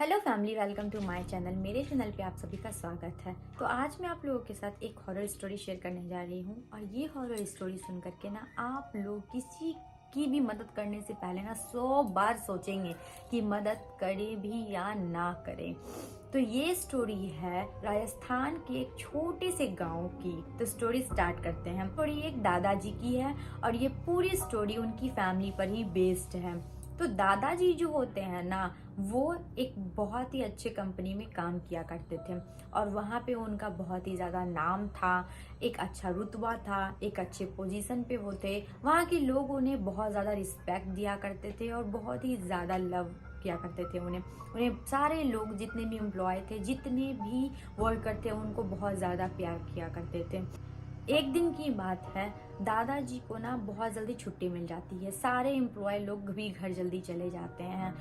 Hello family, welcome to my channel. मेरे channel पे आप सभी का स्वागत है। तो आज मैं आप लोगों के साथ एक हॉरर स्टोरी शेयर करने जा रही हूँ और ये हॉरर स्टोरी सुन करके ना आप लोग किसी की भी मदद करने से पहले ना 100 बार सोचेंगे कि मदद करें भी या ना करें। तो ये स्टोरी है राजस्थान के एक छोटे से गांव की। तो स्टोरी स्टार्ट करते हैं। स्टोरी एक दादाजी की है और ये पूरी स्टोरी उनकी फैमिली पर ही बेस्ड है। तो दादाजी जो होते हैं ना, वो एक बहुत ही अच्छे कंपनी में काम किया करते थे और वहाँ पे उनका बहुत ही ज़्यादा नाम था, एक अच्छा रुतबा था, एक अच्छे पोजीशन पे वो थे। वहाँ के लोग उन्हें बहुत ज़्यादा रिस्पेक्ट दिया करते थे और बहुत ही ज़्यादा लव किया करते थे उन्हें। सारे लोग, जितने भी एम्प्लॉय थे, जितने भी वर्कर थे, उनको बहुत ज़्यादा प्यार किया करते थे। एक दिन की बात है, दादाजी को ना बहुत जल्दी छुट्टी मिल जाती है। सारे एम्प्लॉय लोग भी घर जल्दी चले जाते हैं।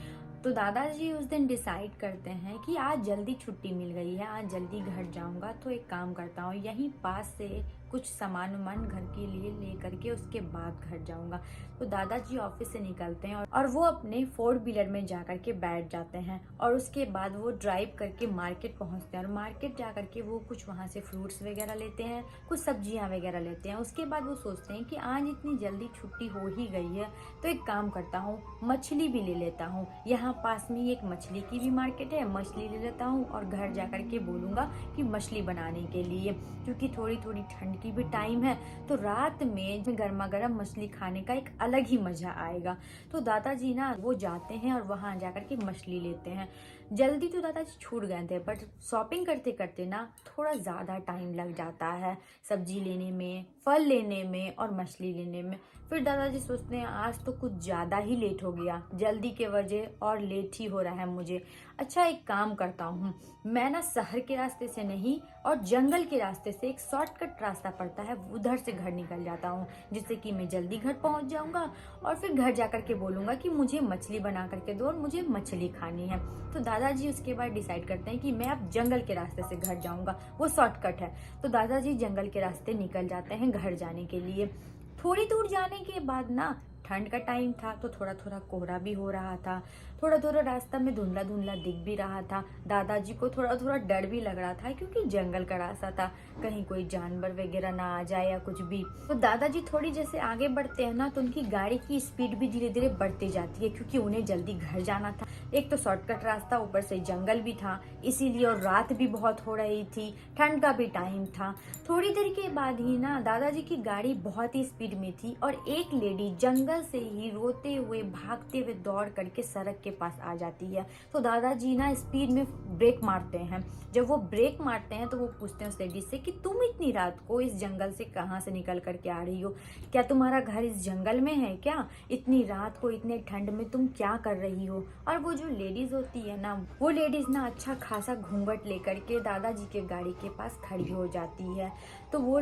तो दादाजी उस दिन डिसाइड करते हैं कि आज जल्दी छुट्टी मिल गई है, आज जल्दी घर जाऊंगा। तो एक काम करता हूँ, यहीं पास से कुछ सामान वामान घर के लिए ले करके उसके बाद घर जाऊंगा। तो दादाजी ऑफिस से निकलते हैं और वो अपने 4 व्हीलर में जा करके बैठ जाते हैं और उसके बाद वो ड्राइव करके मार्केट पहुंचते हैं और मार्केट जा करके वो कुछ वहां से फ्रूट्स वगैरह लेते हैं, कुछ सब्जियां वगैरह लेते हैं। उसके बाद वो सोचते हैं कि आज इतनी जल्दी छुट्टी हो ही गई है तो एक काम करता हूँ, मछली भी ले लेता हूँ। यहाँ पास में एक मछली की भी मार्केट है, मछली ले लेता हूँ और घर जा करके बोलूँगा कि मछली बनाने के लिए, क्योंकि थोड़ी थोड़ी ठंड की भी टाइम है तो रात में गर्मा गर्म मछली खाने का एक अलग ही मजा आएगा। तो दादाजी ना वो जाते हैं और वहाँ जा करके मछली लेते हैं। जल्दी तो दादाजी छूट गए थे, बट शॉपिंग करते करते ना थोड़ा ज़्यादा टाइम लग जाता है, सब्जी लेने में, फल लेने में और मछली लेने में। फिर दादाजी सोचते हैं आज तो कुछ ज़्यादा ही लेट हो गया, जल्दी के वजह और लेट ही हो रहा है मुझे। अच्छा, एक काम करता हूँ, मैं ना शहर के रास्ते से नहीं और जंगल के रास्ते से एक शॉर्टकट रास्ता पड़ता है, उधर से घर निकल जाता हूँ, जिससे कि मैं जल्दी घर पहुँच जाऊँगा और फिर घर जा करके बोलूँगा कि मुझे मछली बना करके दो और मुझे मछली खानी है। तो दादाजी उसके बाद डिसाइड करते हैं कि मैं अब जंगल के रास्ते से घर जाऊँगा, वो शॉर्टकट है। तो दादाजी जंगल के रास्ते निकल जाते हैं घर जाने के लिए। थोड़ी दूर जाने के बाद ना ठंड का टाइम था तो थोड़ा थोड़ा कोहरा भी हो रहा था, थोड़ा थोड़ा रास्ता में धुंधला धुंधला दिख भी रहा था। दादाजी को थोड़ा थोड़ा डर भी लग रहा था क्योंकि जंगल का रास्ता था, कहीं कोई जानवर वगैरह ना आ जाए या कुछ भी। तो दादाजी थोड़ी जैसे आगे बढ़ते हैं ना तो उनकी गाड़ी की स्पीड भी धीरे धीरे बढ़ती जाती है, क्योंकि उन्हें जल्दी घर जाना था। एक तो शॉर्टकट रास्ता, ऊपर से जंगल भी था इसीलिए, और रात भी बहुत हो रही थी, ठंड का भी टाइम था। थोड़ी देर के बाद ही ना दादाजी की गाड़ी बहुत ही स्पीड में थी और एक लेडी जंगल से ही रोते हुए, भागते हुए दौड़ करके सड़क के पास आ जाती है। तो दादाजी ना स्पीड में ब्रेक मारते हैं। जब वो ब्रेक मारते हैं तो वो पूछते हैं उस लेडी से कि तुम इतनी रात को इस जंगल से कहाँ से निकल करके आ रही हो, क्या तुम्हारा घर इस जंगल में है क्या? इतनी रात को इतने ठंड में तुम क्या कर रही हो? और वो जो लेडीज होती है ना, वो लेडीज ना अच्छा खासा घूंघट लेकर के दादाजी के गाड़ी के पास खड़ी हो जाती है। तो वो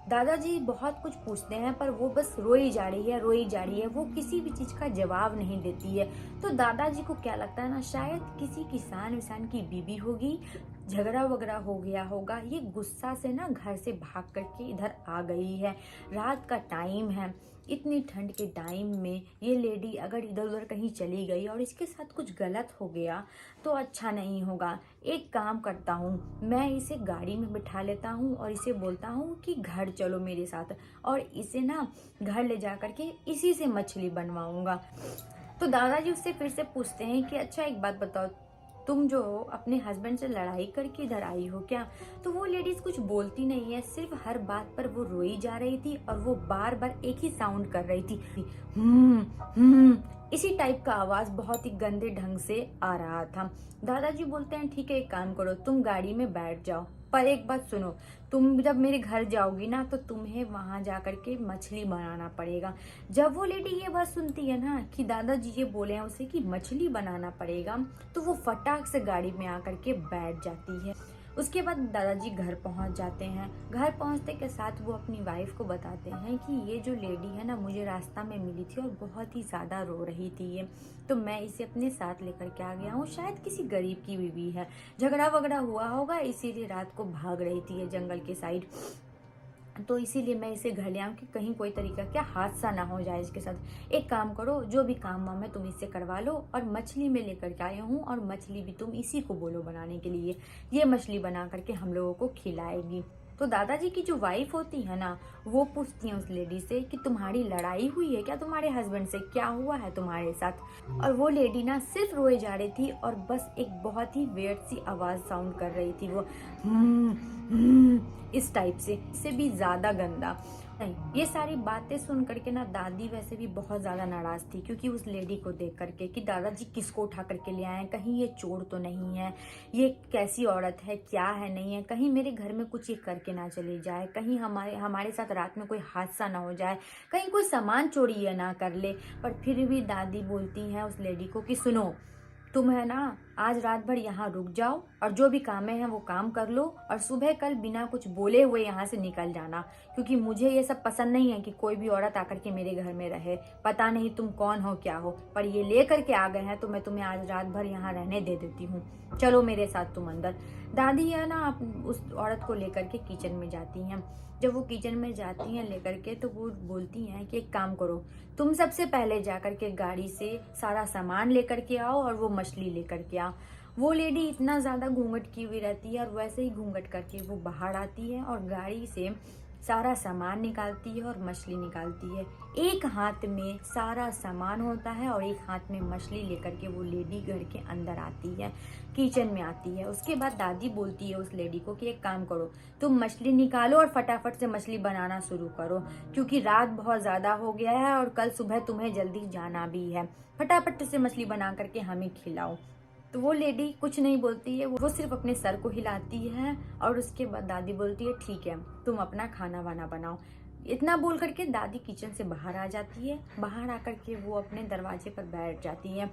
दादाजी बहुत कुछ पूछते हैं पर वो बस रोई जा रही है, रोई जा रही है, वो किसी भी चीज का जवाब नहीं देती है। तो दादाजी को क्या लगता है ना, शायद किसी किसान विसान की बीबी होगी, झगड़ा वगड़ा हो गया होगा, ये गुस्सा से ना घर से भाग करके इधर आ गई है। रात का टाइम है, इतनी ठंड के टाइम में ये लेडी अगर इधर उधर कहीं चली गई और इसके साथ कुछ गलत हो गया तो अच्छा नहीं होगा। एक काम करता हूँ, मैं इसे गाड़ी में बिठा लेता हूँ और इसे बोलता हूँ कि घर चलो मेरे साथ, और इसे ना घर ले जा करके इसी से मछली बनवाऊंगा। तो दादाजी उससे फिर से पूछते हैं कि अच्छा एक बात बताओ, तुम जो हो अपने हस्बैंड से लड़ाई करके इधर आई हो क्या? तो वो लेडीज कुछ बोलती नहीं है, सिर्फ हर बात पर वो रोई जा रही थी और वो बार बार एक ही साउंड कर रही थी, हम्म हम्म, इसी टाइप का आवाज बहुत ही गंदे ढंग से आ रहा था। दादाजी बोलते हैं ठीक है, एक काम करो, तुम गाड़ी में बैठ जाओ, पर एक बात सुनो, तुम जब मेरे घर जाओगी ना तो तुम्हें वहां जाकर के मछली बनाना पड़ेगा। जब वो लेडी ये बात सुनती है ना कि दादाजी ये बोले हैं उसे कि मछली बनाना पड़ेगा, तो वो फटाक से गाड़ी में आकर के बैठ जाती है। उसके बाद दादाजी घर पहुंच जाते हैं। घर पहुंचते के साथ वो अपनी वाइफ को बताते हैं कि ये जो लेडी है ना, मुझे रास्ता में मिली थी और बहुत ही ज़्यादा रो रही थी ये, तो मैं इसे अपने साथ लेकर के आ गया हूँ। शायद किसी गरीब की बीवी है, झगड़ा वगड़ा हुआ होगा इसीलिए रात को भाग रही थी ये जंगल के साइड। तो इसीलिए मैं इसे घर ले आऊँ कि कहीं कोई तरीका क्या हादसा ना हो जाए इसके साथ। एक काम करो, जो भी काम वाम है तुम इससे करवा लो, और मछली मैं लेकर के आई हूँ और मछली भी तुम इसी को बोलो बनाने के लिए, ये मछली बना करके हम लोगों को खिलाएगी। तो दादाजी की जो वाइफ होती है ना, वो पूछती है उस लेडी से कि तुम्हारी लड़ाई हुई है क्या तुम्हारे हस्बैंड से, क्या हुआ है तुम्हारे साथ। और वो लेडी ना सिर्फ रोए जा रही थी और बस एक बहुत ही वियर्ड सी आवाज साउंड कर रही थी, वो इस टाइप से, इससे भी ज्यादा गंदा नहीं। ये सारी बातें सुन करके ना दादी वैसे भी बहुत ज्यादा नाराज थी, क्योंकि उस लेडी को देख करके कि दादाजी किसको उठा करके ले आए, कहीं ये चोर तो नहीं है, ये कैसी औरत है, क्या है नहीं है, कहीं मेरे घर में कुछ ये करके ना चली जाए, कहीं हमारे साथ रात में कोई हादसा ना हो जाए, कहीं कोई सामान चोरी ये ना कर ले। पर फिर भी दादी बोलती हैं उस लेडी को कि सुनो, तुम है ना आज रात भर यहाँ रुक जाओ और जो भी काम है वो काम कर लो, और सुबह कल बिना कुछ बोले हुए यहाँ से निकल जाना, क्योंकि मुझे ये सब पसंद नहीं है कि कोई भी औरत आकर के मेरे घर में रहे। पता नहीं तुम कौन हो क्या हो, पर ये ले करके आ गए हैं तो मैं तुम्हें आज रात भर यहाँ रहने दे देती हूँ, चलो मेरे साथ तुम अंदर। दादी है ना उस औरत को लेकर के किचन में जाती हैं। जब वो किचन में जाती हैं लेकर के, तो वो बोलती हैं कि एक काम करो, तुम सबसे पहले जाकर के गाड़ी से सारा सामान लेकर के आओ और वो मछली लेकर के आओ। वो लेडी इतना ज्यादा घूंघट की हुई रहती है और वैसे ही घूंघट करके वो बाहर आती है और गाड़ी से सारा सामान निकालती है और मछली निकालती है। एक हाथ में सारा सामान होता है और एक हाथ में मछली लेकर के वो लेडी घर के अंदर आती है, किचन में आती है। उसके बाद दादी बोलती है उस लेडी को कि एक काम करो, तुम मछली निकालो और फटाफट से मछली बनाना शुरू करो, क्योंकि रात बहुत ज्यादा हो गया है और कल सुबह तुम्हें जल्दी जाना भी है, फटाफट से मछली बना करके हमें खिलाओ। तो वो लेडी कुछ नहीं बोलती है, वो सिर्फ अपने सर को हिलाती है और उसके बाद दादी बोलती है ठीक है तुम अपना खाना वाना बनाओ। इतना बोल करके दादी किचन से बाहर आ जाती है। बाहर आकर के वो अपने दरवाजे पर बैठ जाती है।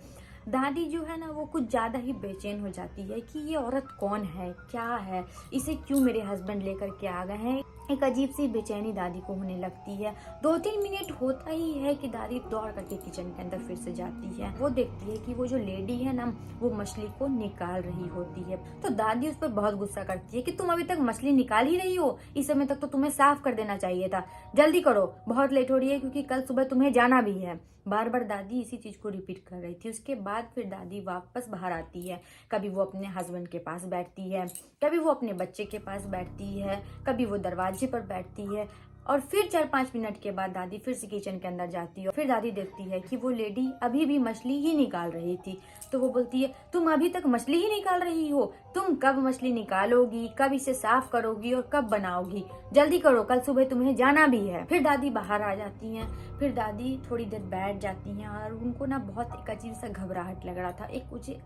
दादी जो है ना वो कुछ ज्यादा ही बेचैन हो जाती है कि ये औरत कौन है, क्या है, इसे क्यों मेरे हस्बैंड लेकर के आ गए हैं। एक अजीब सी बेचैनी दादी को होने लगती है। 2-3 मिनट होता ही है कि दादी दौड़ करके किचन के अंदर फिर से जाती है। वो देखती है कि वो जो लेडी है ना वो मछली को निकाल रही होती है। तो दादी उस पर बहुत गुस्सा करती है कि तुम अभी तक मछली निकाल ही रही हो, इस समय तक तो तुम्हें साफ कर देना चाहिए था, जल्दी करो, बहुत लेट हो रही है क्योंकि कल सुबह तुम्हें जाना भी है। बार बार दादी इसी चीज को रिपीट कर रही थी। उसके बाद फिर दादी वापस बाहर आती है। कभी वो अपने हस्बैंड के पास बैठती है, कभी वो अपने बच्चे के पास बैठती है, कभी वो दरवाजे पर बैठती है, और फिर 4-5 मिनट के बाद दादी फिर से किचन के अंदर जाती है। फिर दादी देखती है कि वो लेडी अभी भी मछली ही निकाल रही थी। तो वो बोलती है तुम अभी तक मछली ही निकाल रही हो, तुम कब मछली निकालोगी, कब इसे साफ करोगी और कब बनाओगी, जल्दी करो, कल सुबह तुम्हें जाना भी है। फिर दादी बाहर आ जाती हैं। फिर दादी थोड़ी देर बैठ जाती हैं और उनको ना बहुत एक अजीब सा घबराहट लग रहा था,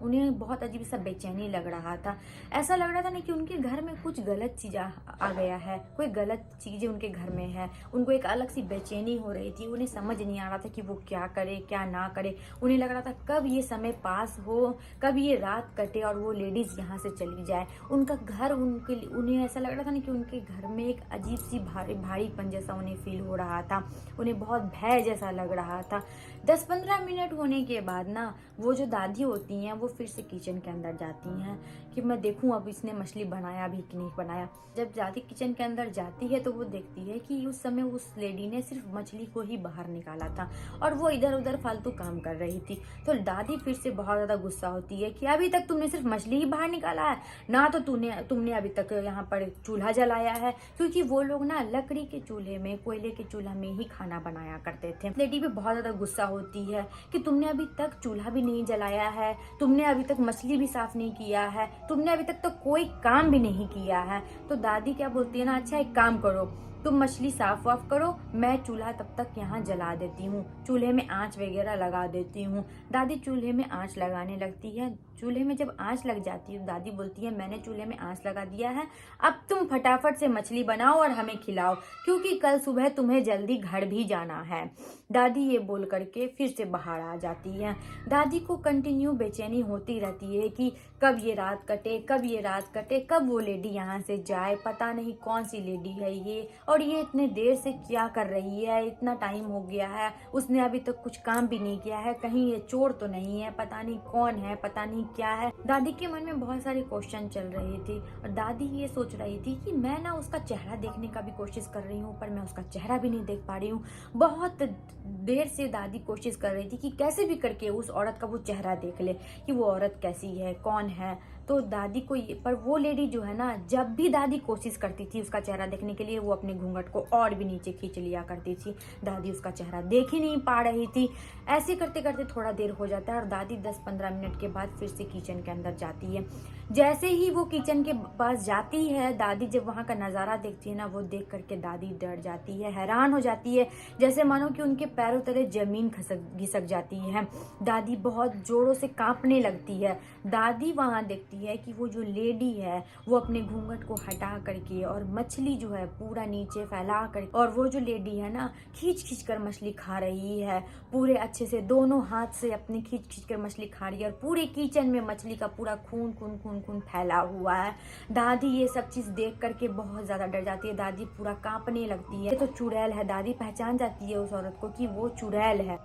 उन्हें बहुत अजीब सा बेचैनी लग रहा था। ऐसा लग रहा था ना कि उनके घर में कुछ गलत चीज आ गया है, कोई गलत चीजें उनके घर में है। उनको एक अलग सी बेचैनी हो रही थी। उन्हें समझ नहीं आ रहा था कि वो क्या करे क्या ना करे। उन्हें लग रहा था कब ये समय पास हो, कब ये रात कटे और वो लेडीज यहाँ से चली जाए। उनका घर उन्हें ऐसा लग रहा था ना कि उनके घर में एक अजीब सी भारीपन जैसा उन्हें फील हो रहा था। उन्हें बहुत भय जैसा लग रहा था। 10-15 मिनट होने के बाद ना वो जो दादी होती हैं वो फिर से किचन के अंदर जाती हैं कि मैं देखूं अब इसने मछली बनाया भी कि नहीं बनाया। जब दादी किचन के अंदर जाती है तो वो देखती है कि उस समय उस लेडी ने सिर्फ मछली को ही बाहर निकाला था और वो इधर उधर फालतू काम कर रही थी। तो दादी फिर से बहुत ज्यादा गुस्सा होती है कि अभी तक तुमने सिर्फ मछली ही बाहर निकाला है ना, तो तुमने अभी तक यहाँ पर चूल्हा जलाया है, क्योंकि वो लोग ना लकड़ी के चूल्हे में, कोयले के चूल्हा में ही खाना बनाया करते थे। लेडी भी बहुत ज्यादा गुस्सा होती है कि तुमने अभी तक चूल्हा भी नहीं जलाया है, तुमने अभी तक मछली भी साफ नहीं किया है, तुमने अभी तक तो कोई काम भी नहीं किया है। तो दादी क्या बोलती है ना, अच्छा एक काम करो, तुम मछली साफ वाफ करो, मैं चूल्हा तब तक यहाँ जला देती हूँ, चूल्हे में आंच वगैरह लगा देती हूँ। दादी चूल्हे में आंच लगाने लगती है। चूल्हे में जब आंच लग जाती है दादी बोलती है मैंने चूल्हे में आंच लगा दिया है, अब तुम फटाफट से मछली बनाओ और हमें खिलाओ, क्योंकि कल सुबह तुम्हें जल्दी घर भी जाना है। दादी ये बोल करके फिर से बाहर आ जाती है। दादी को कंटिन्यू बेचैनी होती रहती है कि कब ये रात कटे, कब ये रात कटे, कब वो लेडी यहाँ से जाए, पता नहीं कौन सी लेडी है ये और ये इतने देर से क्या कर रही है, इतना टाइम हो गया है, उसने अभी तक कुछ काम भी नहीं किया है, कहीं ये चोर तो नहीं है, पता नहीं कौन है, पता नहीं क्या है। दादी के मन में बहुत सारे क्वेश्चन चल रहे थे और दादी ये सोच रही थी कि मैं ना उसका चेहरा देखने का भी कोशिश कर रही हूँ, पर मैं उसका चेहरा भी नहीं देख पा रही हूँ। बहुत देर से दादी कोशिश कर रही थी कि कैसे भी करके उस औरत का वो चेहरा देख ले कि वो औरत कैसी है, कौन है। तो दादी को पर वो लेडी जो है ना, जब भी दादी कोशिश करती थी उसका चेहरा देखने के लिए, वो अपने घूंघट को और भी नीचे खींच लिया करती थी। दादी उसका चेहरा देख ही नहीं पा रही थी। ऐसे करते करते थोड़ा देर हो जाता है और दादी 10-15 मिनट के बाद फिर से किचन के अंदर जाती है। जैसे ही वो किचन के पास जाती है, दादी जब वहां का नजारा देखती है ना, वो देख करके दादी डर जाती है, हैरान हो जाती है, जैसे मानो कि उनके पैरों तले जमीन घिसक जाती है। दादी बहुत जोरों से कांपने लगती है। दादी वहां देखती है कि वो जो लेडी है वो अपने घूंघट को हटा करके और मछली जो है पूरा नीचे फैला कर, और वो जो लेडी है ना खींच खींच कर मछली खा रही है, पूरे अच्छे से दोनों हाथ से अपनी खींच खींच कर मछली खा रही है और पूरे किचन में मछली का पूरा खून खून खून खून फैला हुआ है। दादी ये सब चीज देख करके बहुत ज्यादा डर जाती है। दादी पूरा कांपने लगती है। ये तो चुड़ैल है। दादी पहचान जाती है उस औरत को कि वो चुड़ैल है।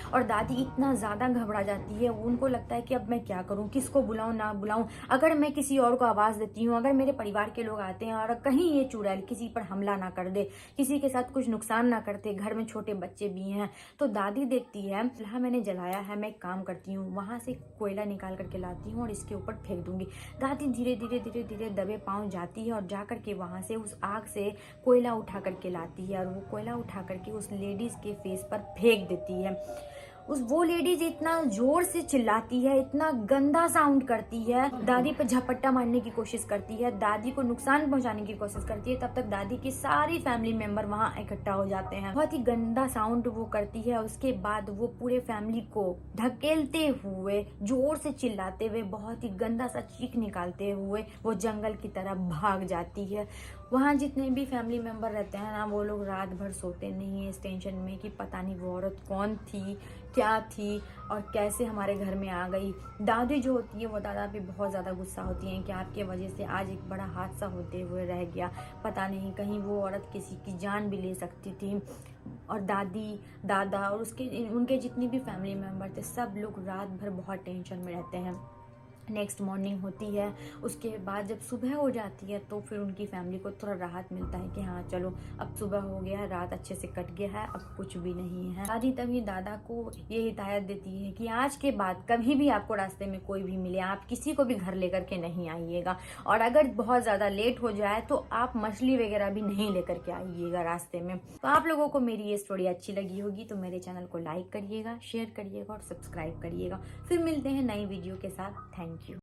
और दादी इतना ज़्यादा घबरा जाती है, उनको लगता है कि अब मैं क्या करूं, किसको बुलाऊं ना बुलाऊं, अगर मैं किसी और को आवाज़ देती हूँ, अगर मेरे परिवार के लोग आते हैं और कहीं ये चुड़ैल किसी पर हमला ना कर दे, किसी के साथ कुछ नुकसान ना करते, घर में छोटे बच्चे भी हैं। तो दादी देखती है, चूल्हा मैंने जलाया है, मैं एक काम करती हूँ, वहाँ से कोयला निकाल करके लाती हूँ और इसके ऊपर फेंक दूंगी। दादी धीरे धीरे धीरे धीरे दबे पाँव जाती है और जा करके वहाँ से उस आग से कोयला उठा करके लाती है और वो कोयला उठा करके उस लेडीज के फेस पर फेंक देती है। वो लेडीज इतना जोर से चिल्लाती है, इतना गंदा साउंड करती है, दादी पर झपट्टा मारने की कोशिश करती है, दादी को नुकसान पहुंचाने की कोशिश करती है। तब तक दादी की सारी फैमिली मेंबर वहां इकट्ठा हो जाते हैं। बहुत ही गंदा साउंड वो करती है। उसके बाद वो पूरे फैमिली को ढकेलते हुए, जोर से चिल्लाते हुए, बहुत ही गंदा सा चीख निकालते हुए वो जंगल की तरफ भाग जाती है। वहाँ जितने भी फैमिली मेंबर रहते हैं ना, वो लोग रात भर सोते नहीं है इस टेंशन में कि पता नहीं वो औरत कौन थी, क्या थी और कैसे हमारे घर में आ गई। दादी जो होती है वो दादा पे बहुत ज़्यादा गुस्सा होती हैं कि आपके वजह से आज एक बड़ा हादसा होते हुए रह गया, पता नहीं कहीं वो औरत किसी की जान भी ले सकती थी। और दादी, दादा और उनके जितनी भी फैमिली मेंबर थे, सब लोग रात भर बहुत टेंशन में रहते हैं। नेक्स्ट मॉर्निंग होती है, उसके बाद जब सुबह हो जाती है तो फिर उनकी फैमिली को थोड़ा राहत मिलता है कि हाँ चलो अब सुबह हो गया है, रात अच्छे से कट गया है, अब कुछ भी नहीं है। दादी तभी दादा को ये हिदायत देती है कि आज के बाद कभी भी आपको रास्ते में कोई भी मिले, आप किसी को भी घर लेकर के नहीं आइएगा, और अगर बहुत ज़्यादा लेट हो जाए तो आप मछली वगैरह भी नहीं लेकर के आइएगा रास्ते में। तो आप लोगों को मेरी ये स्टोरी अच्छी लगी होगी तो मेरे चैनल को लाइक करिएगा, शेयर करिएगा और सब्सक्राइब करिएगा। फिर मिलते हैं नई वीडियो के साथ। Thank you.